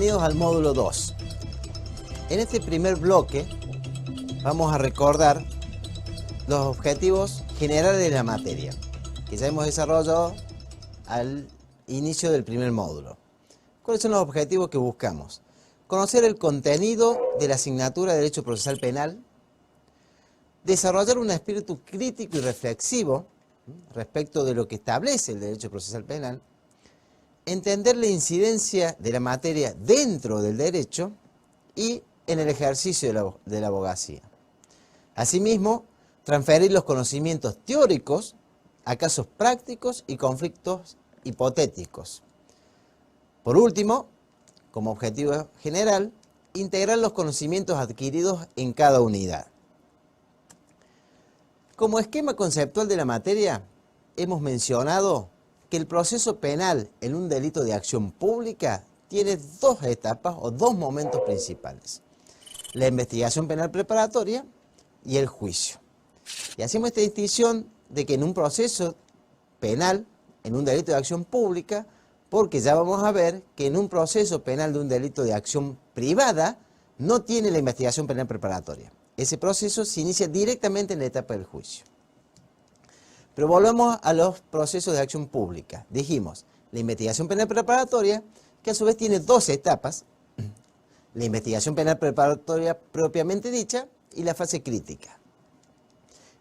Bienvenidos al módulo 2. En este primer bloque vamos a recordar los objetivos generales de la materia que ya hemos desarrollado al inicio del primer módulo. ¿Cuáles son los objetivos que buscamos? Conocer el contenido de la asignatura de Derecho Procesal Penal, desarrollar un espíritu crítico y reflexivo respecto de lo que establece el Derecho Procesal Penal, entender la incidencia de la materia dentro del derecho y en el ejercicio de la abogacía. Asimismo, transferir los conocimientos teóricos a casos prácticos y conflictos hipotéticos. Por último, como objetivo general, integrar los conocimientos adquiridos en cada unidad. Como esquema conceptual de la materia, hemos mencionado que el proceso penal en un delito de acción pública tiene dos etapas o dos momentos principales: la investigación penal preparatoria y el juicio. Y hacemos esta distinción de que en un proceso penal, en un delito de acción pública, porque ya vamos a ver que en un proceso penal de un delito de acción privada no tiene la investigación penal preparatoria. Ese proceso se inicia directamente en la etapa del juicio. Pero volvemos a los procesos de acción pública. Dijimos, la investigación penal preparatoria, que a su vez tiene dos etapas: la investigación penal preparatoria propiamente dicha y la fase crítica.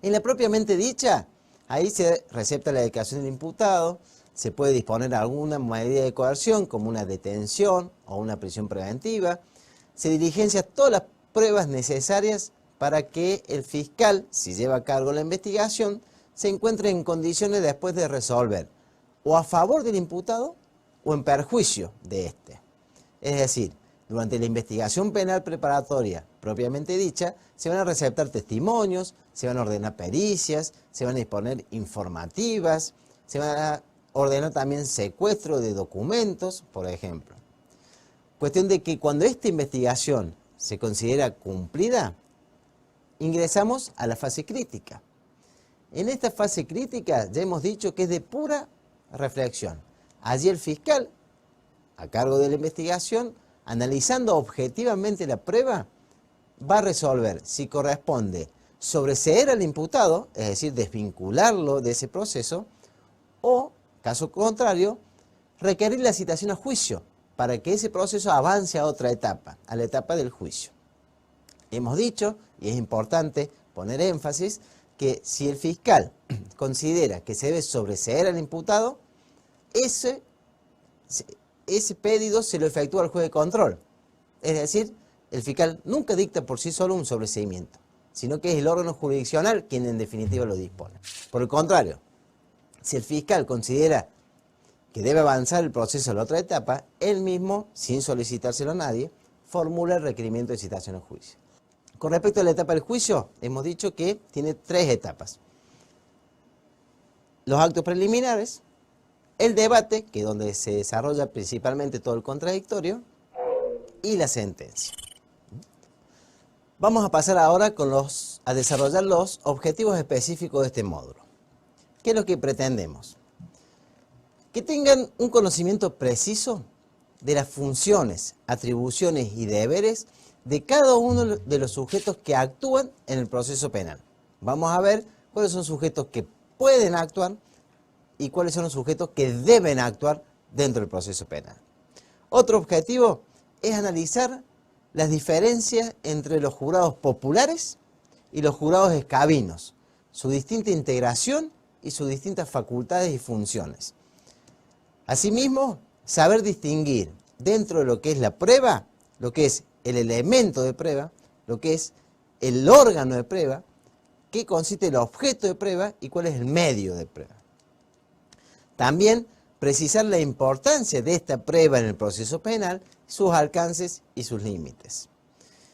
En la propiamente dicha, ahí se recepta la declaración del imputado, se puede disponer alguna medida de coerción como una detención o una prisión preventiva, se diligencian todas las pruebas necesarias para que el fiscal, si lleva a cargo la investigación, se encuentre en condiciones después de resolver o a favor del imputado o en perjuicio de éste. Es decir, durante la investigación penal preparatoria propiamente dicha, se van a receptar testimonios, se van a ordenar pericias, se van a disponer informativas, se van a ordenar también secuestro de documentos, por ejemplo. Cuestión de que cuando esta investigación se considera cumplida, ingresamos a la fase crítica. En esta fase crítica ya hemos dicho que es de pura reflexión. Allí el fiscal, a cargo de la investigación, analizando objetivamente la prueba, va a resolver si corresponde sobreseer al imputado, es decir, desvincularlo de ese proceso, o, caso contrario, requerir la citación a juicio para que ese proceso avance a otra etapa, a la etapa del juicio. Hemos dicho, y es importante poner énfasis, que si el fiscal considera que se debe sobreseer al imputado, ese pedido se lo efectúa al juez de control. Es decir, el fiscal nunca dicta por sí solo un sobreseimiento, sino que es el órgano jurisdiccional quien en definitiva lo dispone. Por el contrario, si el fiscal considera que debe avanzar el proceso a la otra etapa, él mismo, sin solicitárselo a nadie, formula el requerimiento de citación a juicio. Con respecto a la etapa del juicio, hemos dicho que tiene tres etapas: los actos preliminares, el debate, que es donde se desarrolla principalmente todo el contradictorio, y la sentencia. Vamos a pasar ahora a desarrollar los objetivos específicos de este módulo. ¿Qué es lo que pretendemos? Que tengan un conocimiento preciso de las funciones, atribuciones y deberes de cada uno de los sujetos que actúan en el proceso penal. Vamos a ver cuáles son sujetos que pueden actuar y cuáles son los sujetos que deben actuar dentro del proceso penal. Otro objetivo es analizar las diferencias entre los jurados populares y los jurados escabinos, su distinta integración y sus distintas facultades y funciones. Asimismo, saber distinguir dentro de lo que es la prueba, lo que es el elemento de prueba, lo que es el órgano de prueba, qué consiste el objeto de prueba y cuál es el medio de prueba. También precisar la importancia de esta prueba en el proceso penal, sus alcances y sus límites.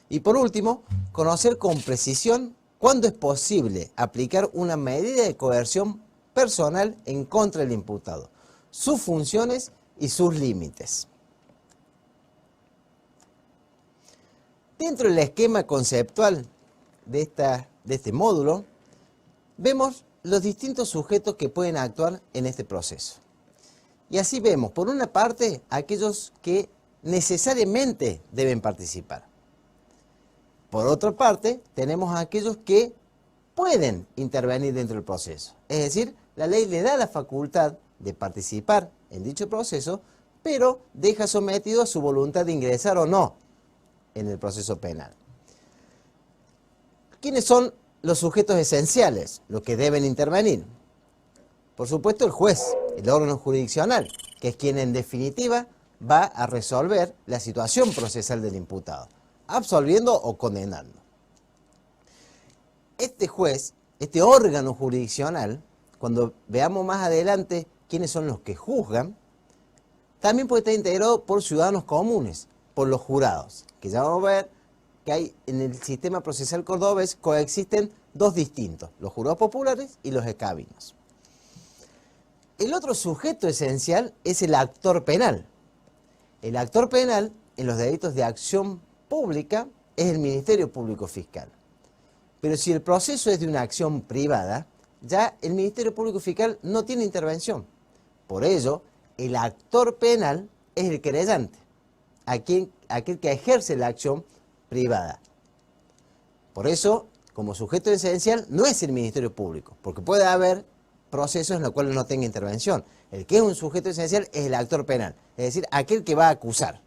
Y por último, conocer con precisión cuándo es posible aplicar una medida de coerción personal en contra del imputado, sus funciones y sus límites. Dentro del esquema conceptual de este módulo, vemos los distintos sujetos que pueden actuar en este proceso. Y así vemos, por una parte, aquellos que necesariamente deben participar. Por otra parte, tenemos a aquellos que pueden intervenir dentro del proceso. Es decir, la ley le da la facultad de participar en dicho proceso, pero deja sometido a su voluntad de ingresar o no en el proceso penal. ¿Quiénes son los sujetos esenciales, los que deben intervenir? Por supuesto, el juez, el órgano jurisdiccional, que es quien en definitiva va a resolver la situación procesal del imputado, absolviendo o condenando. Este juez, este órgano jurisdiccional, cuando veamos más adelante quiénes son los que juzgan, también puede estar integrado por ciudadanos comunes, por los jurados, que ya vamos a ver que hay en el sistema procesal cordobés coexisten dos distintos, los jurados populares y los escabinos. El otro sujeto esencial es el actor penal. El actor penal en los delitos de acción pública es el Ministerio Público Fiscal. Pero si el proceso es de una acción privada, ya el Ministerio Público Fiscal no tiene intervención. Por ello, el actor penal es el querellante, aquel que ejerce la acción privada. Por eso, como sujeto esencial, no es el Ministerio Público, porque puede haber procesos en los cuales no tenga intervención. El que es un sujeto esencial es el actor penal, es decir, aquel que va a acusar.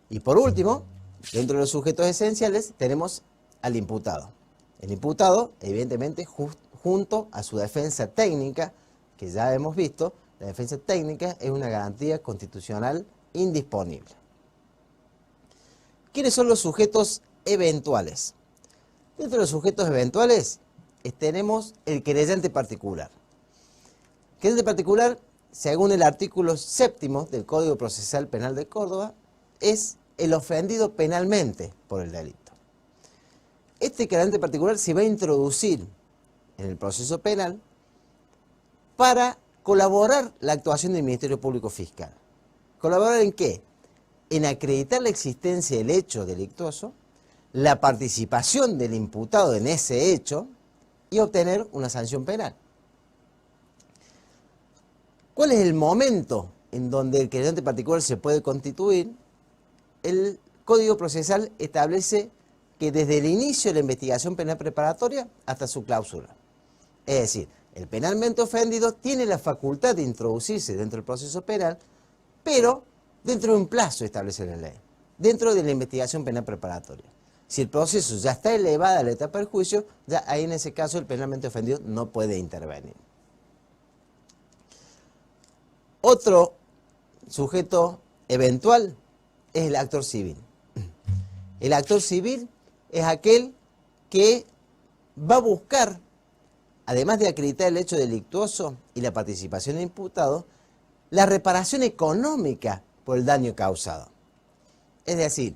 Y por último, dentro de los sujetos esenciales tenemos al imputado. El imputado, evidentemente, junto a su defensa técnica, que ya hemos visto, la defensa técnica es una garantía constitucional indisponible. ¿Quiénes son los sujetos eventuales? Dentro de los sujetos eventuales tenemos el querellante particular. El querellante particular, según el artículo 7 del Código Procesal Penal de Córdoba, es el ofendido penalmente por el delito. Este querellante particular se va a introducir en el proceso penal para colaborar la actuación del Ministerio Público Fiscal. ¿Colaborar en qué? En acreditar la existencia del hecho delictuoso, la participación del imputado en ese hecho y obtener una sanción penal. ¿Cuál es el momento en donde el querellante particular se puede constituir? El Código Procesal establece que desde el inicio de la investigación penal preparatoria hasta su clausura. Es decir, el penalmente ofendido tiene la facultad de introducirse dentro del proceso penal, pero dentro de un plazo establece la ley, dentro de la investigación penal preparatoria. Si el proceso ya está elevado a la etapa del juicio, ya ahí en ese caso el penalmente ofendido no puede intervenir. Otro sujeto eventual es el actor civil. El actor civil es aquel que va a buscar, además de acreditar el hecho delictuoso y la participación del imputado, la reparación económica por el daño causado. Es decir,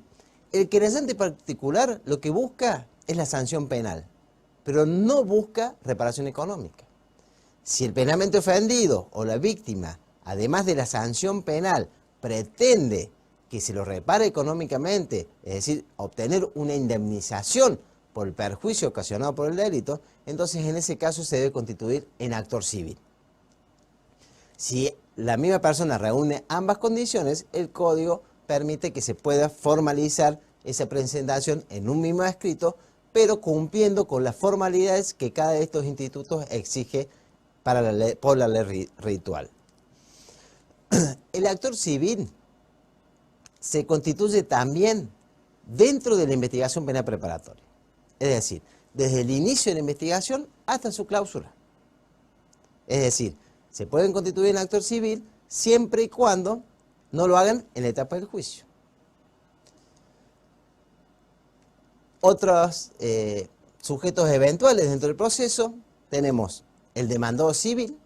el querellante particular lo que busca es la sanción penal, pero no busca reparación económica. Si el penalmente ofendido o la víctima, además de la sanción penal, pretende que se lo repare económicamente, es decir, obtener una indemnización por el perjuicio ocasionado por el delito, entonces en ese caso se debe constituir en actor civil. Si la misma persona reúne ambas condiciones, el Código permite que se pueda formalizar esa presentación en un mismo escrito, pero cumpliendo con las formalidades que cada de estos institutos exige por la ley ritual. El actor civil se constituye también dentro de la investigación penal preparatoria. Es decir, desde el inicio de la investigación hasta su clausura. Es decir, se pueden constituir en actor civil siempre y cuando no lo hagan en la etapa del juicio. Otros sujetos eventuales dentro del proceso tenemos el demandado civil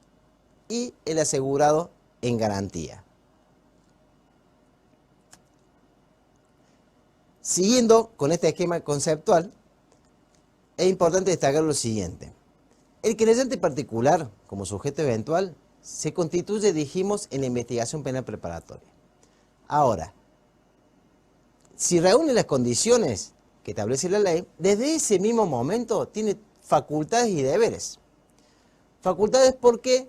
y el asegurado en garantía. Siguiendo con este esquema conceptual, es importante destacar lo siguiente. El querellante particular, como sujeto eventual, se constituye, dijimos, en la investigación penal preparatoria. Ahora, si reúne las condiciones que establece la ley, desde ese mismo momento tiene facultades y deberes. Facultades porque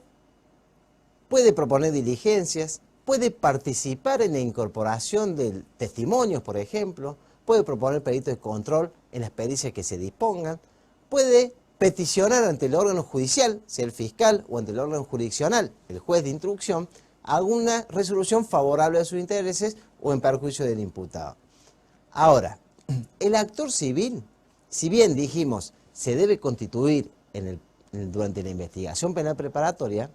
puede proponer diligencias, puede participar en la incorporación de testimonios, por ejemplo, puede proponer peritos de control en las pericias que se dispongan, puede peticionar ante el órgano judicial, sea el fiscal, o ante el órgano jurisdiccional, el juez de instrucción, alguna resolución favorable a sus intereses o en perjuicio del imputado. Ahora, el actor civil, si bien dijimos se debe constituir durante la investigación penal preparatoria,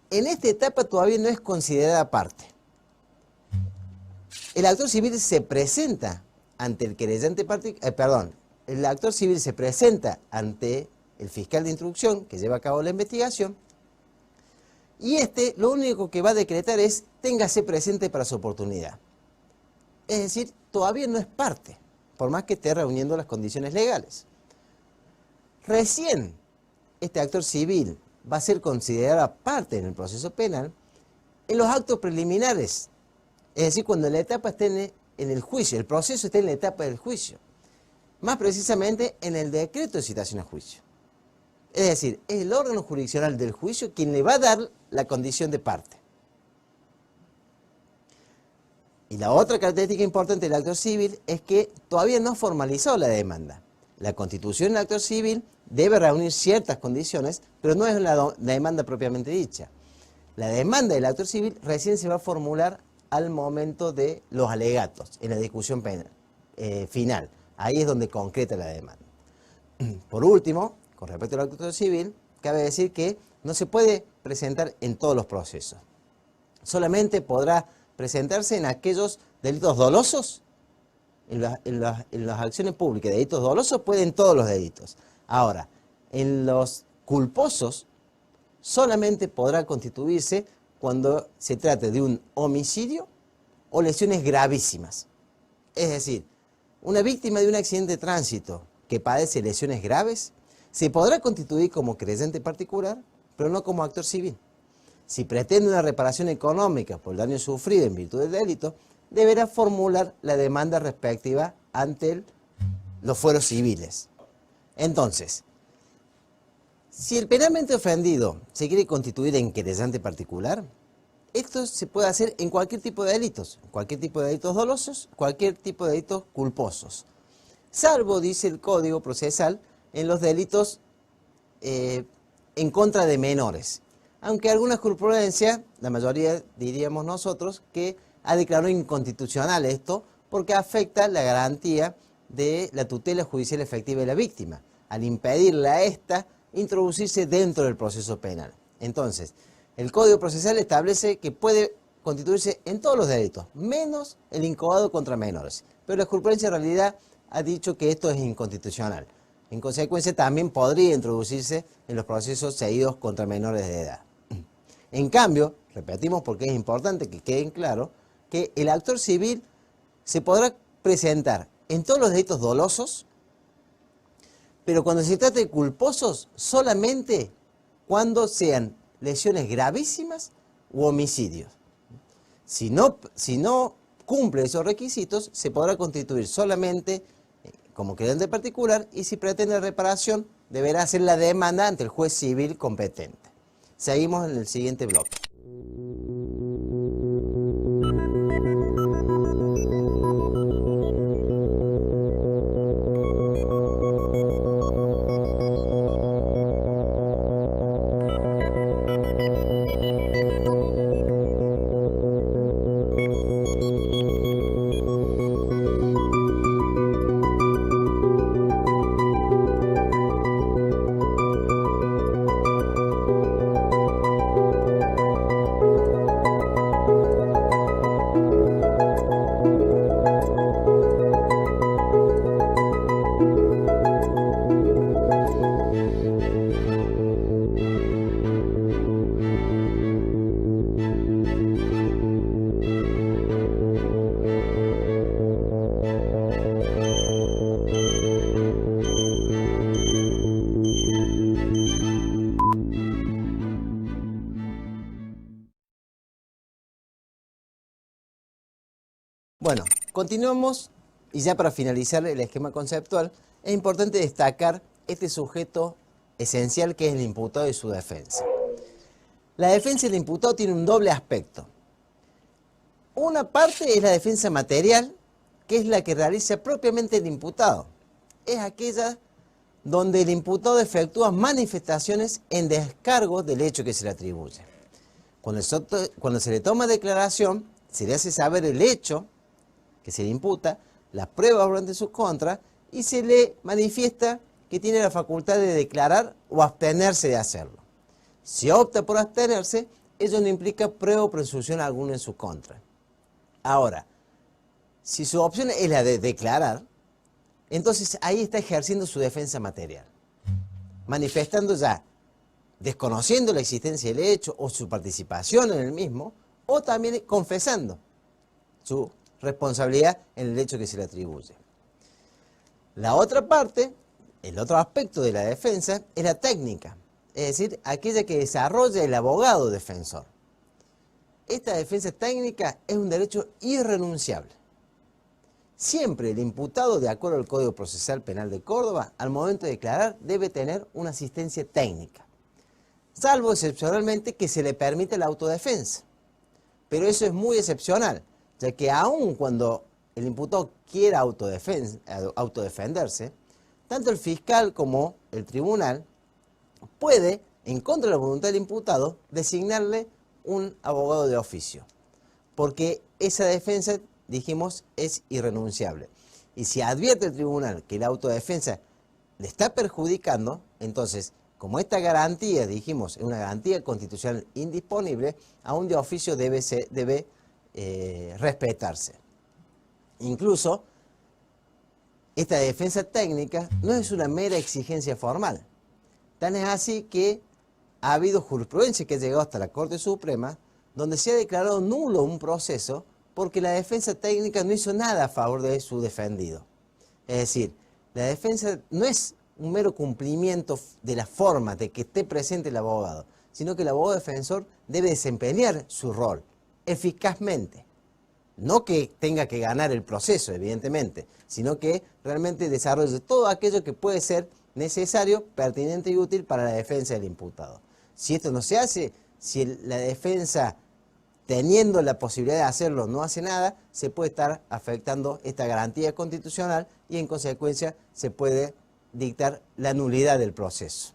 en esta etapa todavía no es considerada parte. El actor civil se presenta ante el querellante el actor civil se presenta ante el fiscal de instrucción que lleva a cabo la investigación y lo único que va a decretar es téngase presente para su oportunidad. Es decir, todavía no es parte, por más que esté reuniendo las condiciones legales. Recién este actor civil va a ser considerada parte en el proceso penal en los actos preliminares, es decir, cuando la etapa esté en el juicio, el proceso esté en la etapa del juicio, más precisamente en el decreto de citación a juicio. Es decir, es el órgano jurisdiccional del juicio quien le va a dar la condición de parte. Y la otra característica importante del actor civil es que todavía no formalizó la demanda. La constitución del actor civil debe reunir ciertas condiciones, pero no es la demanda propiamente dicha. La demanda del actor civil recién se va a formular al momento de los alegatos, en la discusión penal, final. Ahí es donde concreta la demanda. Por último, con respecto al actor civil, cabe decir que no se puede presentar en todos los procesos. Solamente podrá presentarse en aquellos delitos dolosos. En las acciones públicas de delitos dolosos pueden todos los delitos. Ahora, en los culposos solamente podrá constituirse cuando se trate de un homicidio o lesiones gravísimas. Es decir, una víctima de un accidente de tránsito que padece lesiones graves se podrá constituir como creyente particular, pero no como actor civil. Si pretende una reparación económica por el daño sufrido en virtud del delito, deberá formular la demanda respectiva ante los fueros civiles. Entonces, si el penalmente ofendido se quiere constituir en querellante particular, esto se puede hacer en cualquier tipo de delitos, cualquier tipo de delitos dolosos, cualquier tipo de delitos culposos, salvo, dice el Código Procesal, en los delitos en contra de menores. Aunque alguna jurisprudencia, la mayoría diríamos nosotros, que ha declarado inconstitucional esto porque afecta la garantía de la tutela judicial efectiva de la víctima, al impedirle a ésta introducirse dentro del proceso penal. Entonces, el Código Procesal establece que puede constituirse en todos los delitos, menos el incoado contra menores. Pero la jurisprudencia en realidad ha dicho que esto es inconstitucional. En consecuencia, también podría introducirse en los procesos seguidos contra menores de edad. En cambio, repetimos porque es importante que queden claro, que el actor civil se podrá presentar en todos los delitos dolosos, pero cuando se trate de culposos, solamente cuando sean lesiones gravísimas u homicidios. Si no cumple esos requisitos, se podrá constituir solamente como querellante particular y si pretende reparación, deberá hacer la demanda ante el juez civil competente. Seguimos en el siguiente bloque. Bueno, continuamos y ya para finalizar el esquema conceptual, es importante destacar este sujeto esencial que es el imputado y su defensa. La defensa del imputado tiene un doble aspecto. Una parte es la defensa material, que es la que realiza propiamente el imputado. Es aquella donde el imputado efectúa manifestaciones en descargo del hecho que se le atribuye. Cuando se le toma declaración, se le hace saber el hecho que se le imputa, las pruebas durante su contra, y se le manifiesta que tiene la facultad de declarar o abstenerse de hacerlo. Si opta por abstenerse, ello no implica prueba o presunción alguna en su contra. Ahora, si su opción es la de declarar, entonces ahí está ejerciendo su defensa material, manifestando ya, desconociendo la existencia del hecho o su participación en el mismo, o también confesando su responsabilidad en el hecho que se le atribuye. La otra parte, el otro aspecto de la defensa, es la técnica, es decir, aquella que desarrolla el abogado defensor. Esta defensa técnica es un derecho irrenunciable. Siempre el imputado, de acuerdo al Código Procesal Penal de Córdoba, al momento de declarar debe tener una asistencia técnica, salvo excepcionalmente que se le permite la autodefensa. Pero eso es muy excepcional, ya que aun cuando el imputado quiera autodefenderse, tanto el fiscal como el tribunal puede, en contra de la voluntad del imputado, designarle un abogado de oficio, porque esa defensa, dijimos, es irrenunciable. Y si advierte el tribunal que la autodefensa le está perjudicando, entonces, como esta garantía, dijimos, es una garantía constitucional indisponible, aún de oficio debe respetarse. Incluso, esta defensa técnica no es una mera exigencia formal. Tan es así que ha habido jurisprudencia que ha llegado hasta la Corte Suprema, donde se ha declarado nulo un proceso porque la defensa técnica no hizo nada a favor de su defendido. Es decir, la defensa no es un mero cumplimiento de la forma de que esté presente el abogado, sino que el abogado defensor debe desempeñar su rol eficazmente. No que tenga que ganar el proceso, evidentemente, sino que realmente desarrolle todo aquello que puede ser necesario, pertinente y útil para la defensa del imputado. Si esto no se hace, si la defensa, teniendo la posibilidad de hacerlo, no hace nada, se puede estar afectando esta garantía constitucional y en consecuencia se puede dictar la nulidad del proceso.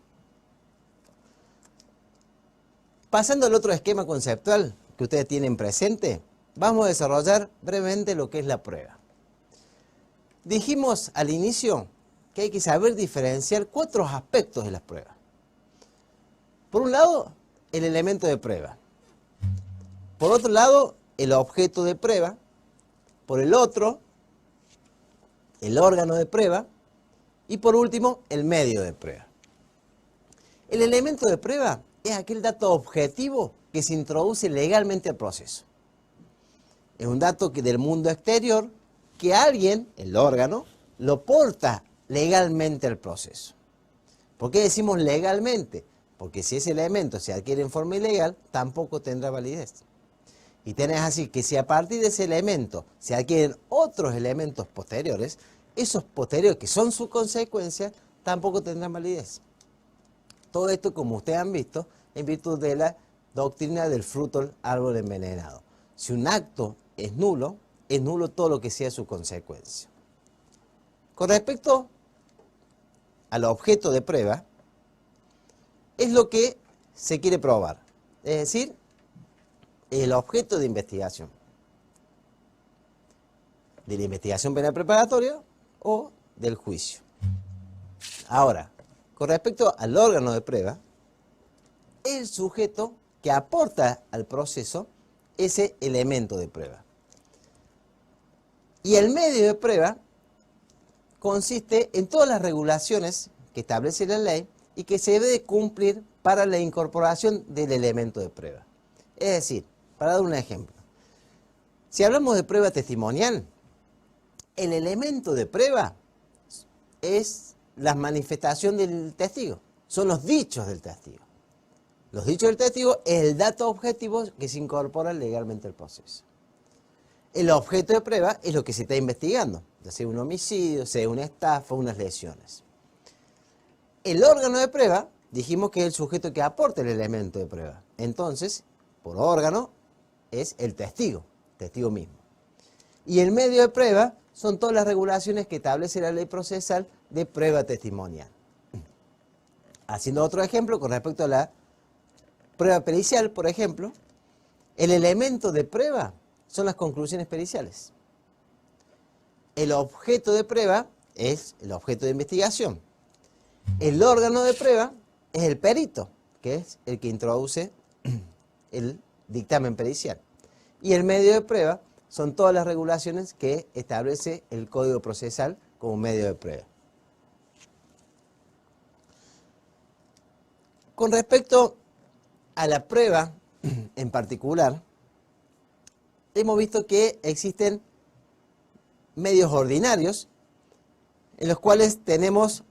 Pasando al otro esquema conceptual que ustedes tienen presente, vamos a desarrollar brevemente lo que es la prueba. Dijimos al inicio que hay que saber diferenciar 4 aspectos de las pruebas. Por un lado, el elemento de prueba. Por otro lado, el objeto de prueba. Por el otro, el órgano de prueba. Y por último, el medio de prueba. El elemento de prueba es aquel dato objetivo que se introduce legalmente al proceso. Es un dato que del mundo exterior que alguien, el órgano, lo porta legalmente al proceso. ¿Por qué decimos legalmente? Porque si ese elemento se adquiere en forma ilegal, tampoco tendrá validez. Y tenés así que si a partir de ese elemento se adquieren otros elementos posteriores, esos posteriores que son su consecuencia, tampoco tendrán validez. Todo esto, como ustedes han visto, en virtud de la doctrina del fruto del árbol envenenado. Si un acto es nulo todo lo que sea su consecuencia. Con respecto al objeto de prueba, es lo que se quiere probar, es decir, el objeto de investigación penal preparatoria o del juicio. Ahora, con respecto al órgano de prueba, el sujeto que aporta al proceso ese elemento de prueba. Y el medio de prueba consiste en todas las regulaciones que establece la ley y que se debe cumplir para la incorporación del elemento de prueba. Es decir, para dar un ejemplo, si hablamos de prueba testimonial, el elemento de prueba es la manifestación del testigo, son los dichos del testigo. Los dichos del testigo es el dato objetivo que se incorpora legalmente al proceso. El objeto de prueba es lo que se está investigando, ya sea un homicidio, sea una estafa, unas lesiones. El órgano de prueba, dijimos que es el sujeto que aporta el elemento de prueba. Entonces, por órgano, es el testigo. testigo mismo. Y el medio de prueba son todas las regulaciones que establece la ley procesal de prueba testimonial. Haciendo otro ejemplo con respecto a la prueba pericial, por ejemplo, el elemento de prueba son las conclusiones periciales. El objeto de prueba es el objeto de investigación. El órgano de prueba es el perito, que es el que introduce el dictamen pericial. Y el medio de prueba son todas las regulaciones que establece el Código Procesal como medio de prueba. Con respecto a la prueba en particular, hemos visto que existen medios ordinarios en los cuales tenemos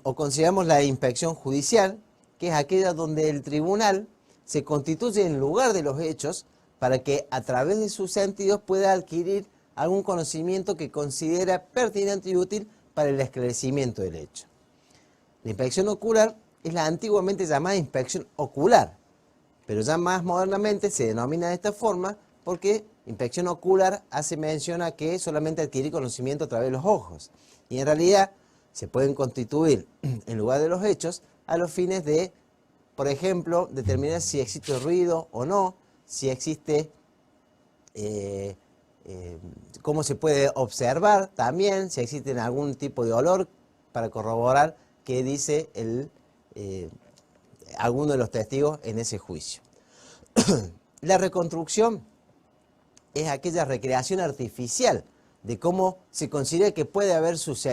o consideramos la inspección judicial, que es aquella donde el tribunal se constituye en lugar de los hechos para que a través de sus sentidos pueda adquirir algún conocimiento que considera pertinente y útil para el esclarecimiento del hecho. La inspección ocular es la antiguamente llamada inspección ocular, pero ya más modernamente se denomina de esta forma porque inspección ocular hace mención a que solamente adquirir conocimiento a través de los ojos. Y en realidad se pueden constituir en lugar de los hechos a los fines de, por ejemplo, determinar si existe ruido o no, si existe, cómo se puede observar también, si existe algún tipo de olor para corroborar qué dice alguno de los testigos en ese juicio. La reconstrucción es aquella recreación artificial de cómo se considera que puede haber sucedido